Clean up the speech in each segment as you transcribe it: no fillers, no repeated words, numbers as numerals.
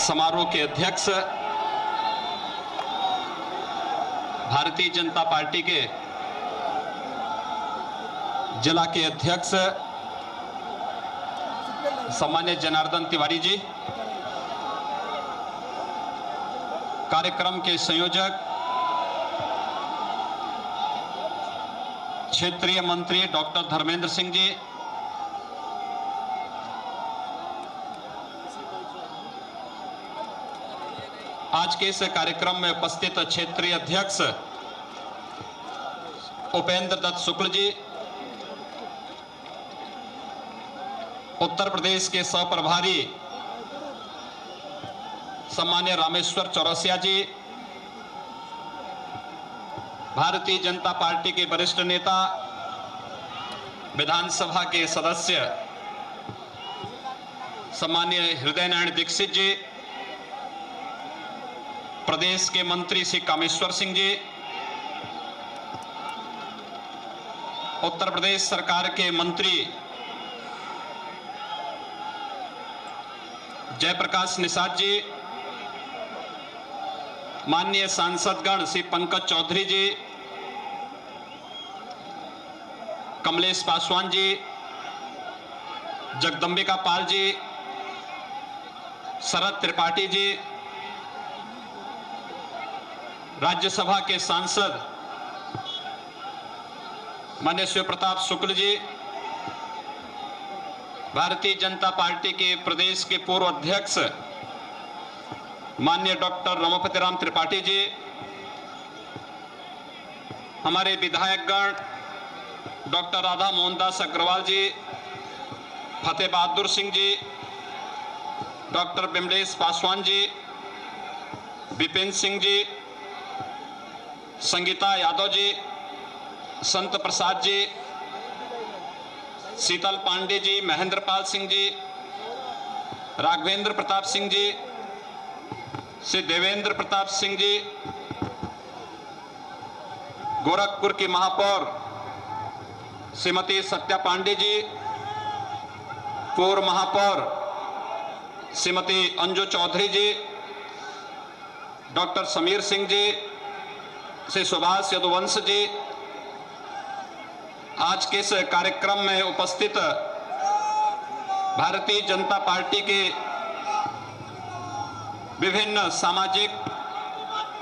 समारोह के अध्यक्ष भारतीय जनता पार्टी के जिला के अध्यक्ष सम्मान्य जनार्दन तिवारी जी, कार्यक्रम के संयोजक क्षेत्रीय मंत्री डॉक्टर धर्मेंद्र सिंह जी, आज के इस कार्यक्रम में उपस्थित क्षेत्रीय अध्यक्ष उपेंद्र दत्त शुक्ल जी, उत्तर प्रदेश के सह प्रभारी सम्मान्य रामेश्वर चौरसिया जी, भारतीय जनता पार्टी के वरिष्ठ नेता विधानसभा के सदस्य सम्मान्य हृदय नारायण दीक्षित जी, प्रदेश के मंत्री श्री कामेश्वर सिंह जी, उत्तर प्रदेश सरकार के मंत्री जयप्रकाश निषाद जी, माननीय सांसदगण श्री पंकज चौधरी जी, कमलेश पासवान जी, जगदंबिका पाल जी, शरद त्रिपाठी जी, राज्यसभा के सांसद माननीय शिव प्रताप शुक्ल जी, भारतीय जनता पार्टी के प्रदेश के पूर्व अध्यक्ष माननीय डॉक्टर रमापति राम त्रिपाठी जी, हमारे विधायकगण डॉक्टर राधा मोहनदास अग्रवाल जी, फतेह बहादुर सिंह जी, डॉक्टर बिमलेश पासवान जी, विपिन सिंह जी, संगीता यादव जी, संत प्रसाद जी, शीतल पांडे जी, महेंद्र पाल सिंह जी, राघवेंद्र प्रताप सिंह जी, श्री देवेंद्र प्रताप सिंह जी, गोरखपुर की महापौर श्रीमती सत्या पांडे जी, पूर्व महापौर श्रीमती अंजू चौधरी जी, डॉक्टर समीर सिंह जी, श्री सुभाष यदुवंश जी, आज के इस कार्यक्रम में उपस्थित भारतीय जनता पार्टी के विभिन्न सामाजिक,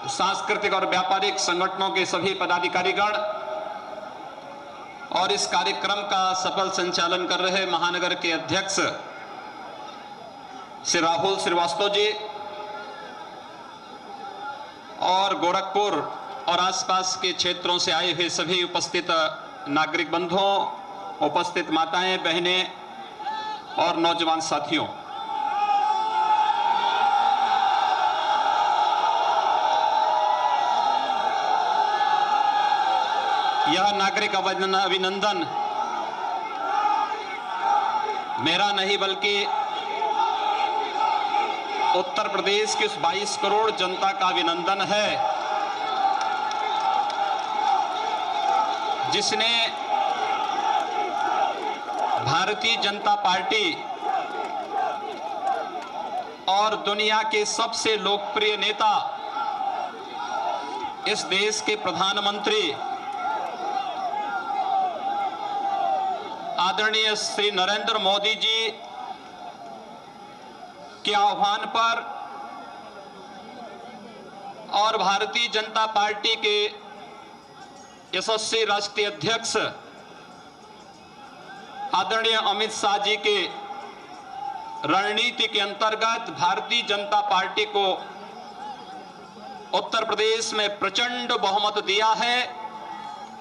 सांस्कृतिक और व्यापारिक संगठनों के सभी पदाधिकारीगण और इस कार्यक्रम का सफल संचालन कर रहे महानगर के अध्यक्ष श्री राहुल श्रीवास्तव जी और गोरखपुर और आसपास के क्षेत्रों से आए हुए सभी उपस्थित नागरिक बंधुओं, उपस्थित माताएं, बहनें और नौजवान साथियों, यह नागरिक अभिनंदन मेरा नहीं बल्कि उत्तर प्रदेश के 22 करोड़ जनता का अभिनंदन है, जिसने भारतीय जनता पार्टी और दुनिया के सबसे लोकप्रिय नेता, इस देश के प्रधानमंत्री आदरणीय श्री नरेंद्र मोदी जी के आह्वान पर और भारतीय जनता पार्टी के यशस्वी राष्ट्रीय अध्यक्ष आदरणीय अमित शाह जी के रणनीति के अंतर्गत भारतीय जनता पार्टी को उत्तर प्रदेश में प्रचंड बहुमत दिया है।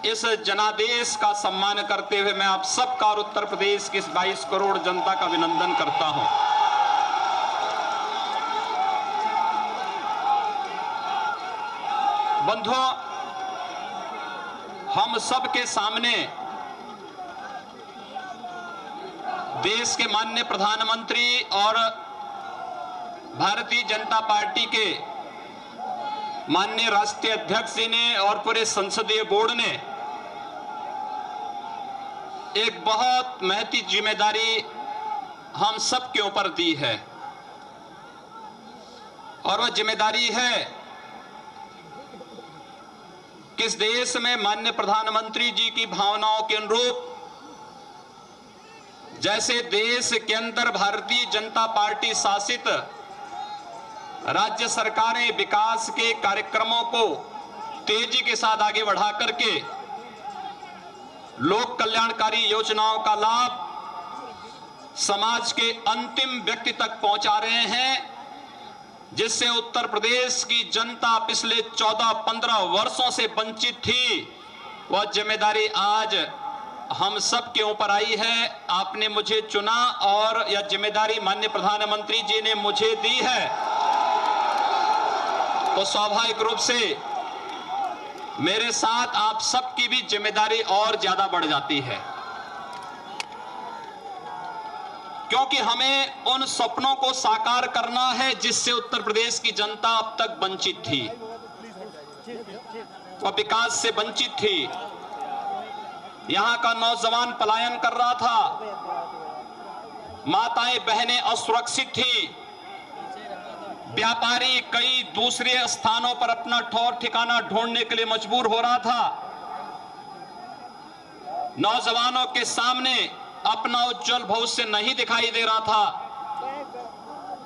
इस जनादेश का सम्मान करते हुए मैं आप सबका और उत्तर प्रदेश की इस 22 करोड़ जनता का अभिनंदन करता हूं। बंधुओं, हम सब के सामने देश के माननीय प्रधानमंत्री और भारतीय जनता पार्टी के माननीय राष्ट्रीय अध्यक्ष जी ने और पूरे संसदीय बोर्ड ने एक बहुत महती जिम्मेदारी हम सब के ऊपर दी है। और वह जिम्मेदारी है कि इस देश में माननीय प्रधानमंत्री जी की भावनाओं के अनुरूप जैसे देश के अंदर भारतीय जनता पार्टी शासित राज्य सरकारें विकास के कार्यक्रमों को तेजी के साथ आगे बढ़ा करके लोक कल्याणकारी योजनाओं का लाभ समाज के अंतिम व्यक्ति तक पहुंचा रहे हैं, जिससे उत्तर प्रदेश की जनता पिछले 14-15 वर्षों से वंचित थी, वह जिम्मेदारी आज हम सब के ऊपर आई है। आपने मुझे चुना और यह जिम्मेदारी माननीय प्रधानमंत्री जी ने मुझे दी है, तो स्वाभाविक रूप से मेरे साथ आप सबकी भी जिम्मेदारी और ज्यादा बढ़ जाती है, क्योंकि हमें उन सपनों को साकार करना है जिससे उत्तर प्रदेश की जनता अब तक वंचित थी, वह विकास से वंचित थी। यहां का नौजवान पलायन कर रहा था, माताएं बहनें असुरक्षित थी, व्यापारी कई दूसरे स्थानों पर अपना ठौर ठिकाना ढूंढने के लिए मजबूर हो रहा था, नौजवानों के सामने अपना उज्जवल भविष्य नहीं दिखाई दे रहा था।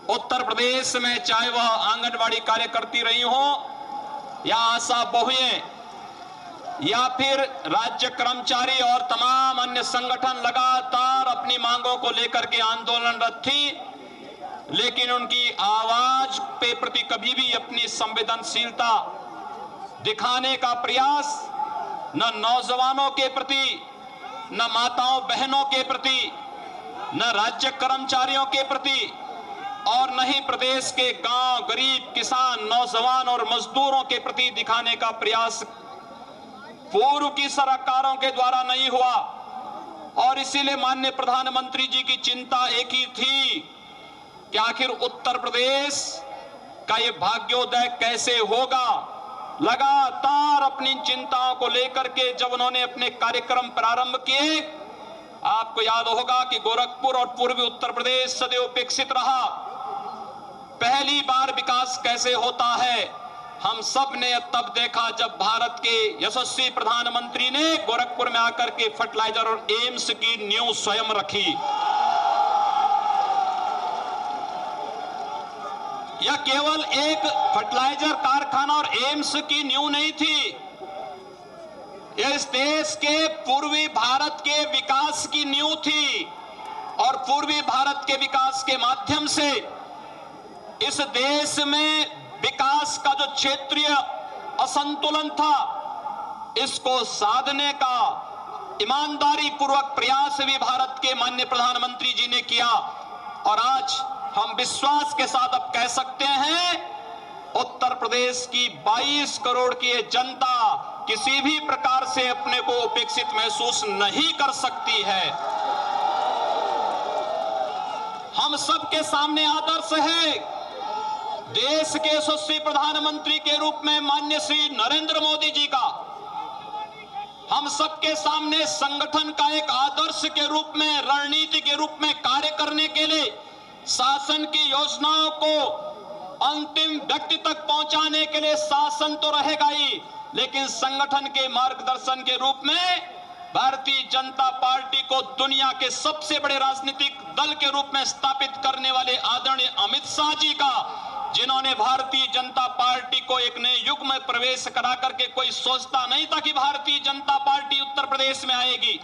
उत्तर प्रदेश में चाहे वह आंगनवाड़ी कार्यकर्ती रही हो या आशा बहुएं या फिर राज्य कर्मचारी और तमाम अन्य संगठन लगातार अपनी मांगों को लेकर के आंदोलनरत थी, लेकिन उनकी आवाज पे प्रति कभी भी अपनी संवेदनशीलता दिखाने का प्रयास न नौजवानों के प्रति, न माताओं बहनों के प्रति, न राज्य कर्मचारियों के प्रति और न ही प्रदेश के गांव गरीब किसान नौजवान और मजदूरों के प्रति दिखाने का प्रयास पूर्व की सरकारों के द्वारा नहीं हुआ। और इसीलिए माननीय प्रधानमंत्री जी की चिंता एक ही थी कि आखिर उत्तर प्रदेश का ये भाग्योदय कैसे होगा। लगातार अपनी चिंताओं को लेकर के जब उन्होंने अपने कार्यक्रम प्रारंभ किए, आपको याद होगा कि गोरखपुर और पूर्वी उत्तर प्रदेश सदैव उपेक्षित रहा। पहली बार विकास कैसे होता है हम सब ने तब देखा जब भारत के यशस्वी प्रधानमंत्री ने गोरखपुर में आकर के फर्टिलाइजर और एम्स की नींव स्वयं रखी। यह केवल एक फर्टिलाइजर कारखाना और एम्स की नींव नहीं थी, यह इस देश के पूर्वी भारत के विकास की नींव थी। और पूर्वी भारत के विकास के माध्यम से इस देश में विकास का जो क्षेत्रीय असंतुलन था, इसको साधने का ईमानदारी पूर्वक प्रयास भी भारत के माननीय प्रधानमंत्री जी ने किया। और आज हम विश्वास के साथ अब कह सकते हैं, उत्तर प्रदेश की 22 करोड़ की जनता किसी भी प्रकार से अपने को उपेक्षित महसूस नहीं कर सकती है। हम सबके सामने आदर्श है देश के यशस्वी प्रधानमंत्री के रूप में माननीय श्री नरेंद्र मोदी जी का। हम सबके सामने संगठन का एक आदर्श के रूप में, रणनीति के रूप में कार्य करने के लिए शासन की योजनाओं को अंतिम व्यक्ति तक पहुंचाने के लिए शासन तो रहेगा ही, लेकिन संगठन के मार्गदर्शन के रूप में भारतीय जनता पार्टी को दुनिया के सबसे बड़े राजनीतिक दल के रूप में स्थापित करने वाले आदरणीय अमित शाह जी का, जिन्होंने भारतीय जनता पार्टी को एक नए युग में प्रवेश करा करके, कोई सोचता नहीं था कि भारतीय जनता पार्टी उत्तर प्रदेश में आएगी।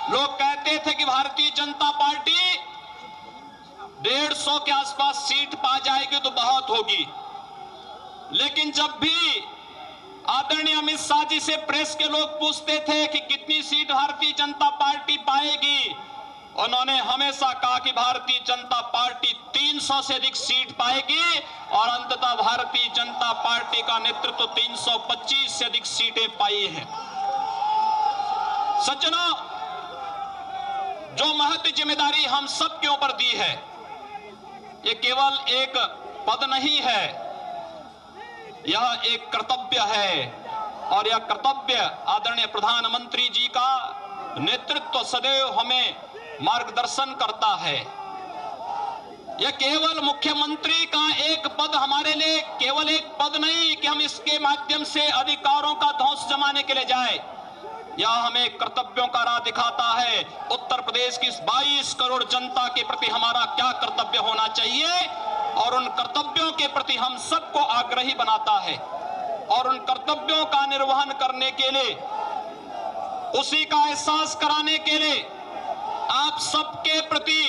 लोग कहते थे कि भारतीय जनता पार्टी 150 के आसपास सीट पा जाएगी तो बहुत होगी, लेकिन जब भी आदरणीय अमित शाह जी से प्रेस के लोग पूछते थे कि कितनी सीट भारतीय जनता पार्टी पाएगी, उन्होंने हमेशा कहा कि भारतीय जनता पार्टी 300 से अधिक सीट पाएगी और अंततः भारतीय जनता पार्टी का नेतृत्व 325 से अधिक सीटें पाई हैं। सज्जनों, जो महत्व जिम्मेदारी हम सब के ऊपर दी है, ये केवल एक पद नहीं है, यह एक कर्तव्य है। और यह कर्तव्य आदरणीय प्रधानमंत्री जी का नेतृत्व सदैव हमें मार्गदर्शन करता है। यह केवल मुख्यमंत्री का एक पद हमारे लिए केवल एक पद नहीं कि हम इसके माध्यम से अधिकारों का ध्वंस जमाने के लिए जाए। यह हमें कर्तव्यों का राह दिखाता है। उत्तर प्रदेश की 22 करोड़ जनता के प्रति हमारा क्या कर्तव्य होना चाहिए और उन कर्तव्यों के प्रति हम सबको आग्रही बनाता है। और उन कर्तव्यों का निर्वहन करने के लिए, उसी का एहसास कराने के लिए आप सबके प्रति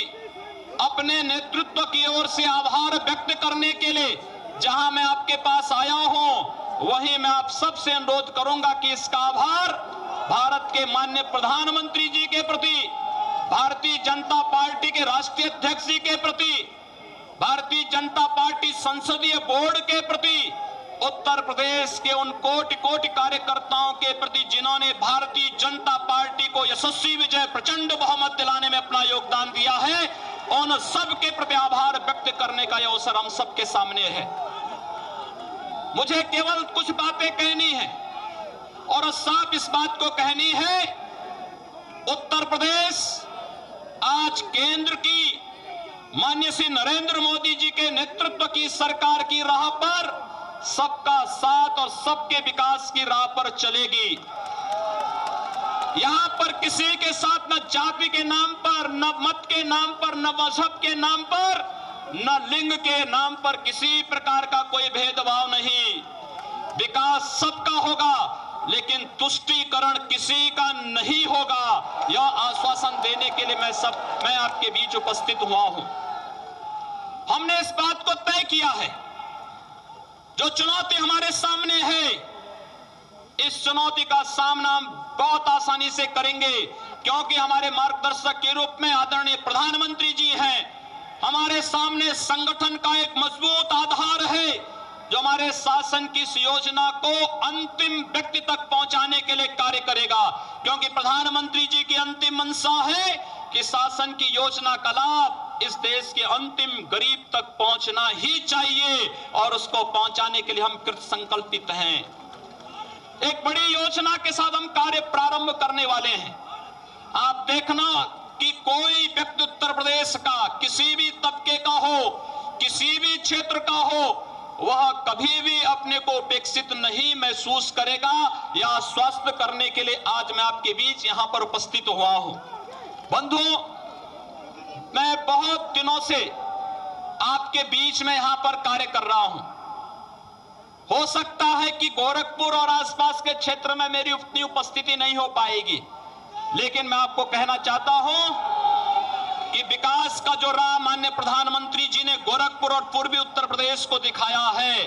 अपने नेतृत्व की ओर से आभार व्यक्त करने के लिए जहां मैं आपके पास आया हूं, वहीं मैं आप सबसे अनुरोध करूंगा कि इसका आभार भारत के माननीय प्रधानमंत्री जी के प्रति, भारतीय जनता पार्टी के राष्ट्रीय अध्यक्ष जी के प्रति, भारतीय जनता पार्टी संसदीय बोर्ड के प्रति, उत्तर प्रदेश के उन कोटि कोटि कार्यकर्ताओं के प्रति जिन्होंने भारतीय जनता पार्टी को यशस्वी विजय, प्रचंड बहुमत दिलाने में अपना योगदान दिया है, उन सब के प्रति आभार व्यक्त करने का यह अवसर हम सबके सामने है। मुझे केवल कुछ बातें कहनी है और साफ इस बात को कहनी है, उत्तर प्रदेश आज केंद्र की माननीय श्री नरेंद्र मोदी जी के नेतृत्व की सरकार की राह पर सबका साथ और सबके विकास की राह पर चलेगी। यहां पर किसी के साथ न जाति के नाम पर, न मत के नाम पर, न मजहब के नाम पर, न लिंग के नाम पर किसी प्रकार का कोई भेदभाव नहीं। विकास सबका होगा, लेकिन तुष्टीकरण किसी का नहीं होगा। यह आश्वासन देने के लिए मैं आपके बीच उपस्थित हुआ हूं। हमने इस बात को तय किया है, जो चुनौती हमारे सामने है, इस चुनौती का सामना हम बहुत आसानी से करेंगे, क्योंकि हमारे मार्गदर्शक के रूप में आदरणीय प्रधानमंत्री जी हैं। हमारे सामने संगठन का एक मजबूत आधार है, जो हमारे शासन की इस योजना को अंतिम व्यक्ति तक पहुंचाने के लिए कार्य करेगा, क्योंकि प्रधानमंत्री जी की अंतिम मंशा है कि शासन की योजना का लाभ इस देश के अंतिम गरीब तक पहुंचना ही चाहिए, और उसको पहुंचाने के लिए हम कृत संकल्पित हैं। एक बड़ी योजना के साथ हम कार्य प्रारंभ करने वाले हैं। आप देखना कि कोई व्यक्ति उत्तर प्रदेश का किसी भी तबके का हो, किसी भी क्षेत्र का हो, वह कभी भी अपने को उपेक्षित नहीं महसूस करेगा। यह आश्वस्त करने के लिए आज मैं आपके बीच यहां पर उपस्थित हुआ हूं। बंधुओं, मैं बहुत दिनों से आपके बीच में यहां पर कार्य कर रहा हूं। हो सकता है कि गोरखपुर और आसपास के क्षेत्र में मेरी उतनी उपस्थिति नहीं हो पाएगी, लेकिन मैं आपको कहना चाहता हूं कि विकास का जो राह माननीय प्रधानमंत्री जी ने गोरखपुर और पूर्वी उत्तर प्रदेश को दिखाया है,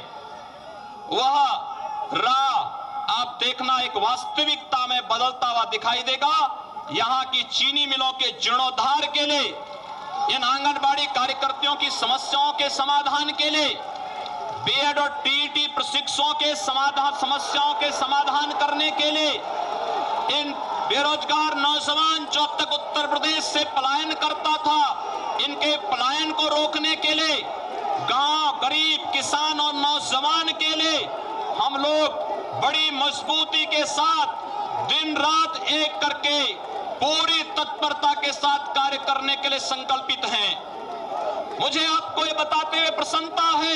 वह राह आप देखना एक वास्तविकता में बदलता हुआ दिखाई देगा। यहां की चीनी मिलों के जीर्णोद्धार के लिए, इन आंगनबाड़ी कार्यकर्तियों की समस्याओं के समाधान के लिए, बीएड और टीईटी प्रशिक्षुओं के समस्याओं के समाधान करने के लिए, इन बेरोजगार नौजवान जो अब तक उत्तर प्रदेश से पलायन करता था, इनके पलायन को रोकने के लिए, गांव, गरीब, किसान और नौजवान के लिए हम लोग बड़ी मजबूती के साथ दिन रात एक करके पूरी तत्परता के साथ कार्य करने के लिए संकल्पित हैं। मुझे आपको ये बताते हुए प्रसन्नता है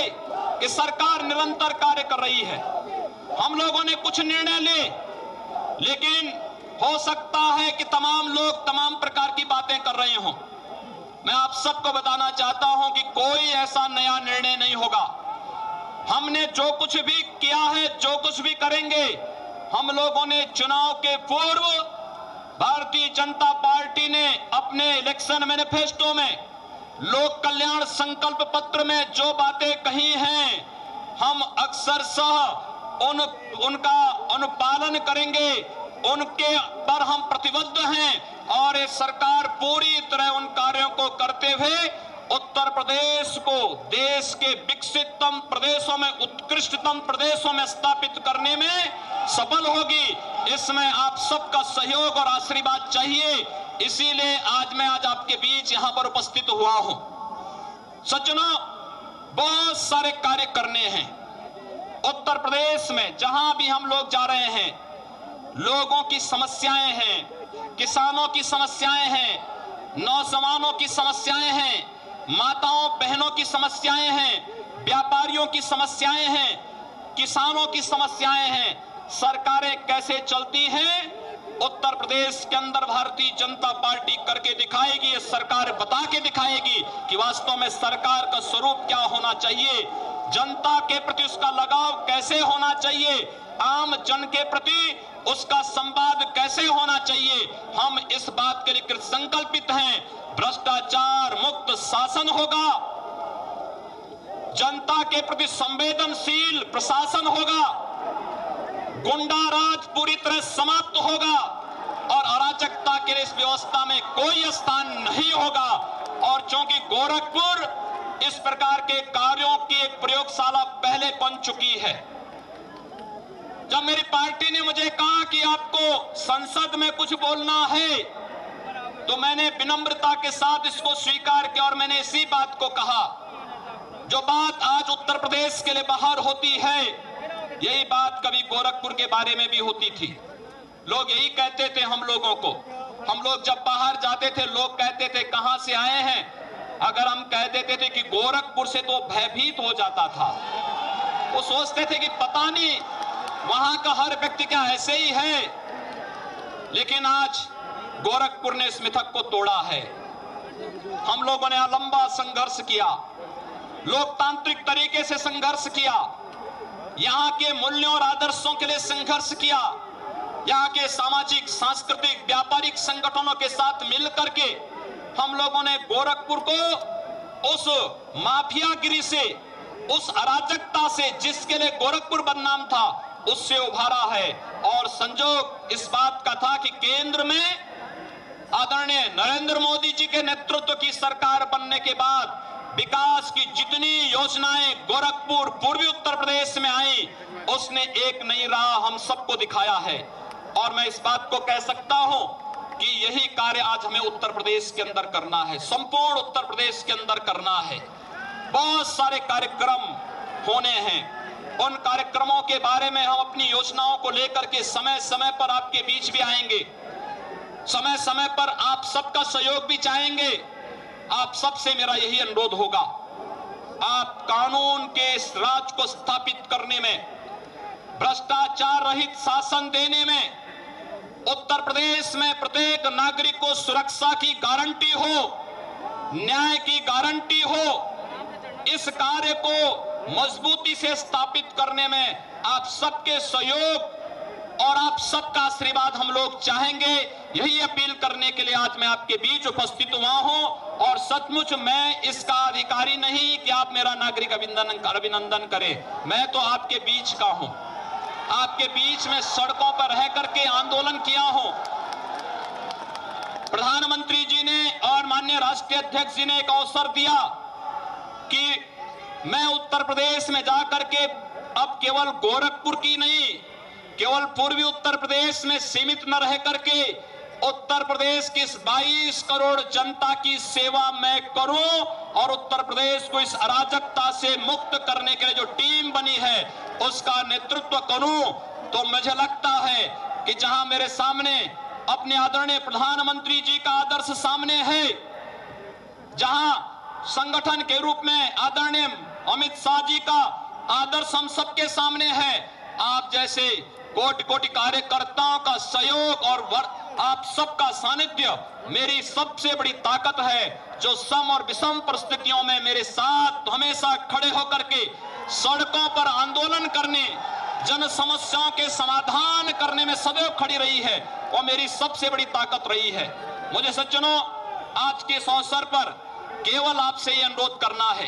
कि सरकार निरंतर कार्य कर रही है। हम लोगों ने कुछ निर्णय लिए, लेकिन हो सकता है कि तमाम लोग तमाम प्रकार की बातें कर रहे हों। मैं आप सबको बताना चाहता हूं कि कोई ऐसा नया निर्णय नहीं होगा। हमने जो कुछ भी किया है, जो कुछ भी करेंगे, हम लोगों ने चुनाव के पूर्व भारतीय जनता पार्टी ने अपने इलेक्शन मैनिफेस्टो में, लोक कल्याण संकल्प पत्र में जो बातें कही हैं, हम अक्सरशः उनका अनुपालन करेंगे, उनके पर हम प्रतिबद्ध हैं। और ये सरकार पूरी तरह उन कार्यों को करते हुए उत्तर प्रदेश को देश के विकसिततम प्रदेशों में, उत्कृष्टतम प्रदेशों में स्थापित करने में सफल होगी। इसमें आप सबका सहयोग और आशीर्वाद चाहिए, इसीलिए आज मैं आपके बीच यहां पर उपस्थित हुआ हूं। सज्जनों, बहुत सारे कार्य करने हैं उत्तर प्रदेश में। जहां भी हम लोग जा रहे हैं, लोगों की समस्याएं हैं, किसानों की समस्याएं हैं, नौजवानों की समस्याएं हैं, माताओं बहनों की समस्याएं हैं, व्यापारियों की समस्याएं हैं, किसानों की समस्याएं हैं। सरकारें कैसे चलती हैं, उत्तर प्रदेश के अंदर भारतीय जनता पार्टी करके दिखाएगी। ये सरकार बता के दिखाएगी कि वास्तव में सरकार का स्वरूप क्या होना चाहिए, जनता के प्रति उसका लगाव कैसे होना चाहिए, आम जन के प्रति उसका संवाद कैसे होना चाहिए। हम इस बात के लिए संकल्पित हैं, भ्रष्टाचार मुक्त शासन होगा, जनता के प्रति संवेदनशील प्रशासन होगा, गुंडा राज पूरी तरह समाप्त होगा और अराजकता के इस व्यवस्था में कोई स्थान नहीं होगा। और चूंकि गोरखपुर इस प्रकार के कार्यों की एक प्रयोगशाला पहले बन चुकी है, जब मेरी पार्टी ने मुझे कहा कि आपको संसद में कुछ बोलना है, तो मैंने विनम्रता के साथ इसको स्वीकार किया और मैंने इसी बात को कहा। जो बात आज उत्तर प्रदेश के लिए बाहर होती है, यही बात कभी गोरखपुर के बारे में भी होती थी। लोग यही कहते थे हम लोगों को, हम लोग जब बाहर जाते थे लोग कहते थे कहां से आए हैं। अगर हम कह देते थे कि गोरखपुर से, तो भयभीत हो जाता था। वो सोचते थे कि पता नहीं वहां का हर व्यक्ति क्या ऐसे ही है। लेकिन आज गोरखपुर ने इस मिथक को तोड़ा है। हम लोगों ने लंबा संघर्ष किया, लोकतांत्रिक तरीके से संघर्ष किया, यहां के मूल्यों और आदर्शों के लिए संघर्ष किया, यहां के सामाजिक सांस्कृतिक व्यापारिक संगठनों के साथ मिलकर के हम लोगों ने गोरखपुर को उस माफियागिरी से, उस अराजकता से जिसके लिए गोरखपुर बदनाम था, उससे उभारा है। और संजोग इस बात का था कि केंद्र में आदरणीय नरेंद्र मोदी जी के नेतृत्व की सरकार बनने के बाद विकास की जितनी योजनाएं गोरखपुर पूर्वी उत्तर प्रदेश में आई, उसने एक नई राह हम सबको दिखाया है। और मैं इस बात को कह सकता हूं कि यही कार्य आज हमें उत्तर प्रदेश के अंदर करना है, संपूर्ण उत्तर प्रदेश के अंदर करना है। बहुत सारे कार्यक्रम होने हैं, उन कार्यक्रमों के बारे में हम अपनी योजनाओं को लेकर के समय समय पर आपके बीच भी आएंगे, समय समय पर आप सबका सहयोग भी चाहेंगे। आप सबसे मेरा यही अनुरोध होगा, आप कानून के इस राज को स्थापित करने में, भ्रष्टाचार रहित शासन देने में, उत्तर प्रदेश में प्रत्येक नागरिक को सुरक्षा की गारंटी हो, न्याय की गारंटी हो, इस कार्य को मजबूती से स्थापित करने में आप सबके सहयोग और आप सबका आशीर्वाद हम लोग चाहेंगे। यही अपील करने के लिए आज मैं आपके बीच उपस्थित हुआ हूं। और सचमुच मैं इसका अधिकारी नहीं कि आप मेरा नागरिक अभिनंदन करें, मैं तो आपके बीच का हूं, आपके बीच में सड़कों पर रह करके आंदोलन किया हूं। प्रधानमंत्री जी ने और माननीय राष्ट्रीय अध्यक्ष जी ने एक अवसर दिया कि मैं उत्तर प्रदेश में जाकर के अब केवल गोरखपुर की नहीं, केवल पूर्वी उत्तर प्रदेश में सीमित न रह करके उत्तर प्रदेश की 22 करोड़ जनता की सेवा मैं करूं और उत्तर प्रदेश को इस अराजकता से मुक्त करने के लिए जो टीम बनी है उसका नेतृत्व करूं। तो मुझे लगता है कि जहां मेरे सामने अपने आदरणीय प्रधानमंत्री जी का आदर्श सामने है, जहां संगठन के रूप में आदरणीय अमित शाह जी का आदर्श हम सबके सामने है, आप जैसे कोटि कोटि कार्यकर्ताओं का सहयोग और आप सबका सानिध्य मेरी सबसे बड़ी ताकत है, जो सम और विषम परिस्थितियों में मेरे साथ हमेशा खड़े होकर के सड़कों पर आंदोलन करने, जन समस्याओं के समाधान करने में सदैव खड़ी रही है, वो मेरी सबसे बड़ी ताकत रही है। मुझे सज्जनों, आज के इस अवसर पर केवल आपसे ये अनुरोध करना है,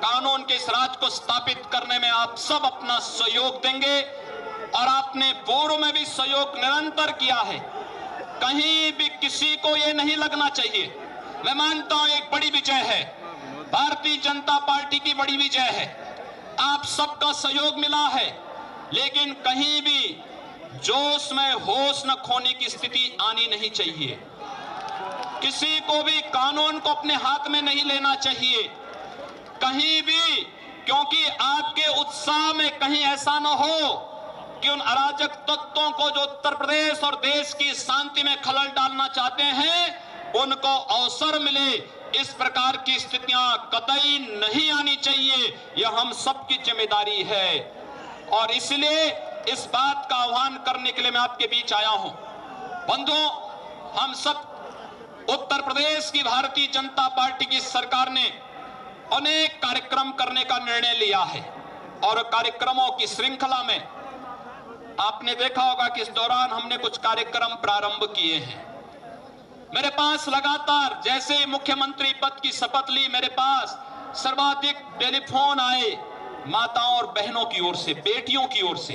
कानून के इस राज को स्थापित करने में आप सब अपना सहयोग देंगे और आपने पूर्व में भी सहयोग निरंतर किया है। कहीं भी किसी को ये नहीं लगना चाहिए, मैं मानता हूं एक बड़ी विजय है, भारतीय जनता पार्टी की बड़ी विजय है, आप सबका सहयोग मिला है, लेकिन कहीं भी जोश में होश न खोने की स्थिति आनी नहीं चाहिए। किसी को भी कानून को अपने हाथ में नहीं लेना चाहिए कहीं भी, क्योंकि आपके उत्साह में कहीं ऐसा न हो कि उन अराजक तत्वों को जो उत्तर प्रदेश और देश की शांति में खलल डालना चाहते हैं, उनको अवसर मिले इस प्रकार की स्थितियां कतई नहीं आनी चाहिए। यह हम सबकी जिम्मेदारी है और इसलिए इस बात का आह्वान करने के लिए मैं आपके बीच आया हूं। बंधुओं, हम सब उत्तर प्रदेश की भारतीय जनता पार्टी की सरकार ने अनेक कार्यक्रम करने का निर्णय लिया है और कार्यक्रमों की श्रृंखला में आपने देखा होगा कि इस दौरान हमने कुछ कार्यक्रम प्रारंभ किए हैं। मेरे पास लगातार जैसे ही मुख्यमंत्री पद की शपथ ली, मेरे पास सर्वाधिक टेलीफोन आए माताओं और बहनों की ओर से, बेटियों की ओर से,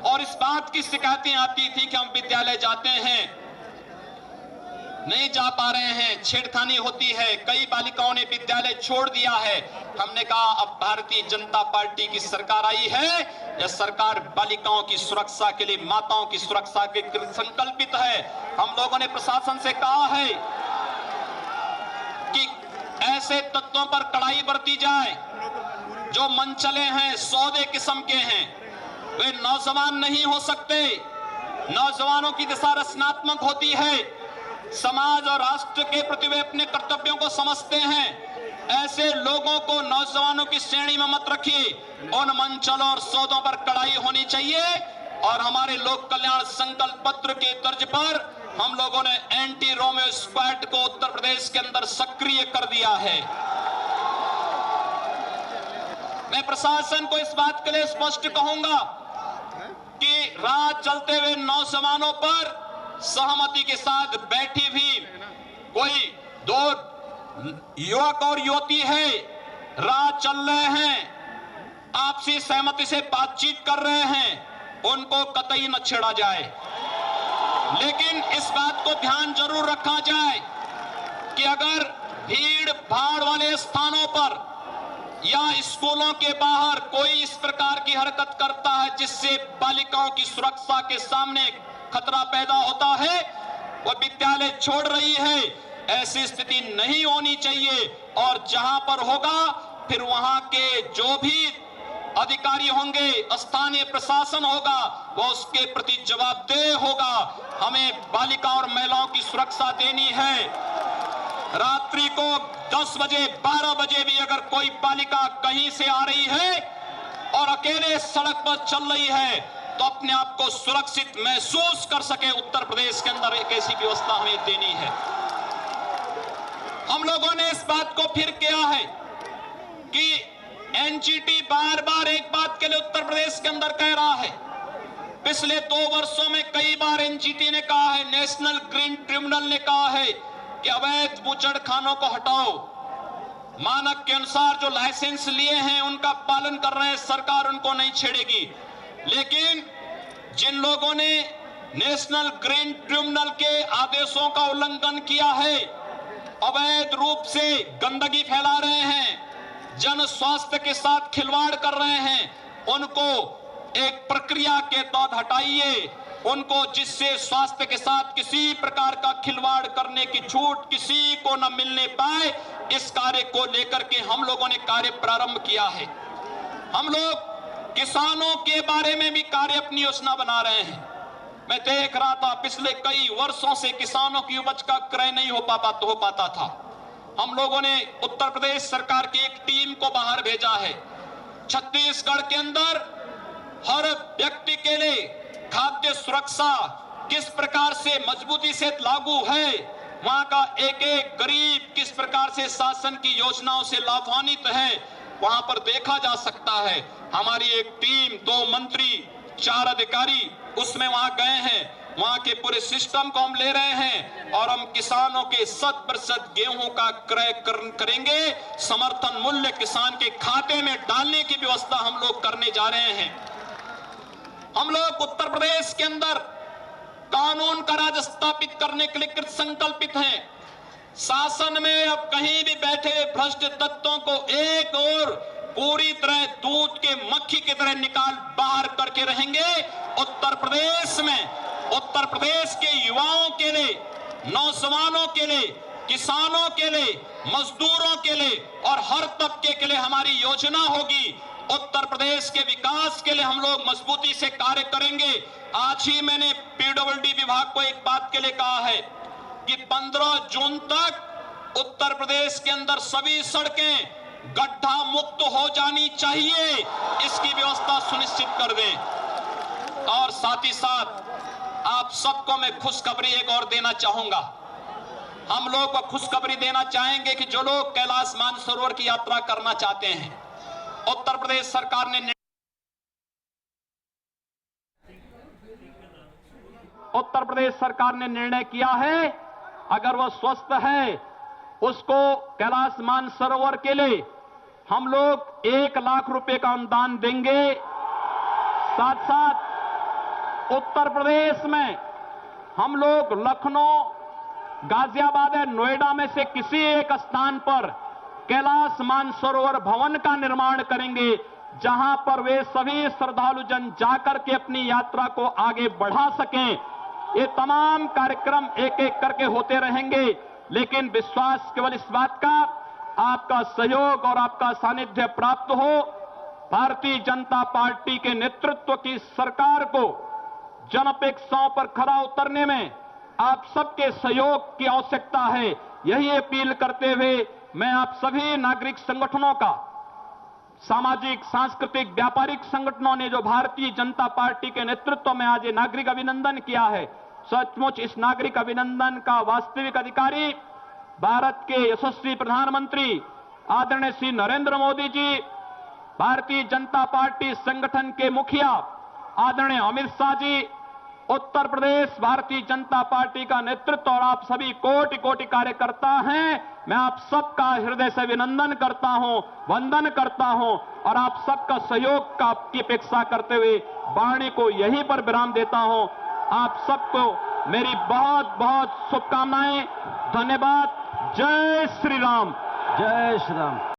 और इस बात की शिकायतें आती थी कि हम विद्यालय जाते हैं, नहीं जा पा रहे हैं, छेड़खानी होती है, कई बालिकाओं ने विद्यालय छोड़ दिया है। हमने कहा अब भारतीय जनता पार्टी की सरकार आई है, यह सरकार बालिकाओं की सुरक्षा के लिए, माताओं की सुरक्षा के लिए संकल्पित है। हम लोगों ने प्रशासन से कहा है कि ऐसे तत्वों पर कड़ाई बरती जाए जो मनचले हैं, सौदे किस्म के हैं, वे नौजवान नहीं हो सकते। नौजवानों की दिशा रचनात्मक होती है, समाज और राष्ट्र के प्रति वे अपने कर्तव्यों को समझते हैं। ऐसे लोगों को नौजवानों की श्रेणी में मत रखिए। उन मंचलों और सौदों पर कड़ाई होनी चाहिए और हमारे लोक कल्याण संकल्प पत्र के तर्ज पर हम लोगों ने एंटी रोमियो स्क्वाड को उत्तर प्रदेश के अंदर सक्रिय कर दिया है। मैं प्रशासन को इस बात के लिए स्पष्ट कहूंगा कि राह चलते हुए नौजवानों पर सहमति के साथ बैठी भी कोई दो युवक और युवती है, राह चल रहे हैं, आपसी सहमति से बातचीत कर रहे हैं, उनको कतई न छेड़ा जाए। लेकिन इस बात को ध्यान जरूर रखा जाए कि अगर भीड़ भाड़ वाले स्थानों पर या स्कूलों के बाहर कोई इस प्रकार की हरकत करता है जिससे बालिकाओं की सुरक्षा के सामने खतरा पैदा होता है, वह विद्यालय छोड़ रही है, ऐसी स्थिति नहीं होनी चाहिए। और जहां पर होगा फिर वहां के जो भी अधिकारी होंगे, स्थानीय प्रशासन होगा, वह उसके प्रति जवाबदेह होगा। हमें बालिका और महिलाओं की सुरक्षा देनी है। रात्रि को 10 बजे 12 बजे भी अगर कोई बालिका कहीं से आ रही है और अकेले सड़क पर चल रही है तो अपने आप को सुरक्षित महसूस कर सके, उत्तर प्रदेश के अंदर एक ऐसी व्यवस्था हमें देनी है। हम लोगों ने इस बात को फिर किया है कि एनजीटी बार बार एक बात के लिए उत्तर प्रदेश के अंदर कह रहा है। पिछले 2 वर्षों में कई बार एनजीटी ने कहा है, नेशनल ग्रीन ट्रिब्यूनल ने कहा है कि अवैध बूचड़ खानों को हटाओ, मानक के अनुसार जो लाइसेंस लिए हैं उनका पालन कर रहे हैं, सरकार उनको नहीं छेड़ेगी। लेकिन जिन लोगों ने नेशनल ग्रीन ट्रिब्यूनल के आदेशों का उल्लंघन किया है, अवैध रूप से गंदगी फैला रहे हैं, जन स्वास्थ्य के साथ खिलवाड़ कर रहे हैं, उनको एक प्रक्रिया के तहत हटाइए। उनको जिससे स्वास्थ्य के साथ किसी प्रकार का खिलवाड़ करने की छूट किसी को न मिलने पाए, इस कार्य को लेकर के हम लोगों ने कार्य प्रारंभ किया है। हम लोग किसानों के बारे में भी कार्य अपनी योजना बना रहे हैं। मैं देख रहा था पिछले कई वर्षों से किसानों की उपज का क्रय नहीं हो पाता था। हम लोगों ने उत्तर प्रदेश सरकार की एक टीम को बाहर भेजा है। छत्तीसगढ़ के अंदर हर व्यक्ति के लिए खाद्य सुरक्षा किस प्रकार से मजबूती से लागू है, वहां का एक एक गरीब किस प्रकार से शासन की योजनाओं से लाभान्वित है, वहां पर देखा जा सकता है। हमारी एक टीम, 2 मंत्री, 4 अधिकारी उसमें वहां गए हैं। वहां के पूरे सिस्टम को हम ले रहे हैं और हम किसानों के 100% गेहूं का क्रय करेंगे। समर्थन मूल्य किसान के खाते में डालने की व्यवस्था हम लोग करने जा रहे हैं। हम लोग उत्तर प्रदेश के अंदर कानून का राज स्थापित करने के लिए कृत संकल्पित हैं। शासन में अब कहीं भी बैठे भ्रष्ट तत्वों को एक और पूरी तरह दूध के मक्खी की तरह निकाल बाहर करके रहेंगे। उत्तर प्रदेश में उत्तर प्रदेश के युवाओं के लिए, नौजवानों के लिए, किसानों के लिए, मजदूरों के लिए और हर तबके के लिए हमारी योजना होगी। उत्तर प्रदेश के विकास के लिए हम लोग मजबूती से कार्य करेंगे। आज ही मैंने पीडब्ल्यूडी विभाग को एक बात के लिए कहा है कि 15 जून तक उत्तर प्रदेश के अंदर सभी सड़कें गड्ढा मुक्त हो जानी चाहिए, इसकी व्यवस्था सुनिश्चित कर दें। और साथ ही साथ आप सबको मैं खुशखबरी एक और देना चाहूंगा। हम लोग को खुशखबरी देना चाहेंगे कि जो लोग कैलाश मानसरोवर की यात्रा करना चाहते हैं, उत्तर प्रदेश सरकार ने निर्णय किया है, अगर वह स्वस्थ है उसको कैलाश मानसरोवर के लिए हम लोग 1 लाख रुपए का अनुदान देंगे। साथ साथ उत्तर प्रदेश में हम लोग लखनऊ, गाजियाबाद या नोएडा में से किसी एक स्थान पर कैलाश मानसरोवर भवन का निर्माण करेंगे, जहां पर वे सभी श्रद्धालु जन जाकर के अपनी यात्रा को आगे बढ़ा सकें। ये तमाम कार्यक्रम एक एक करके होते रहेंगे, लेकिन विश्वास केवल इस बात का आपका सहयोग और आपका सानिध्य प्राप्त हो। भारतीय जनता पार्टी के नेतृत्व की सरकार को जन अपेक्षाओं पर खरा उतरने में आप सबके सहयोग की आवश्यकता है। यही अपील करते हुए मैं आप सभी नागरिक संगठनों का, सामाजिक, सांस्कृतिक, व्यापारिक संगठनों ने जो भारतीय जनता पार्टी के नेतृत्व में आज ये नागरिक अभिनंदन किया है, सचमुच इस नागरिक अभिनंदन का वास्तविक अधिकारी भारत के यशस्वी प्रधानमंत्री आदरणीय श्री नरेंद्र मोदी जी, भारतीय जनता पार्टी संगठन के मुखिया आदरणीय अमित शाह जी, उत्तर प्रदेश भारतीय जनता पार्टी का नेतृत्व और आप सभी कोटि कोटि कार्यकर्ता हैं। मैं आप सबका हृदय से अभिनंदन करता हूं, वंदन करता हूं और आप सबका सहयोग की अपेक्षा करते हुए वाणी को यहीं पर विराम देता हूं। आप सबको मेरी बहुत बहुत शुभकामनाएं। धन्यवाद। जय श्री राम। जय श्री राम।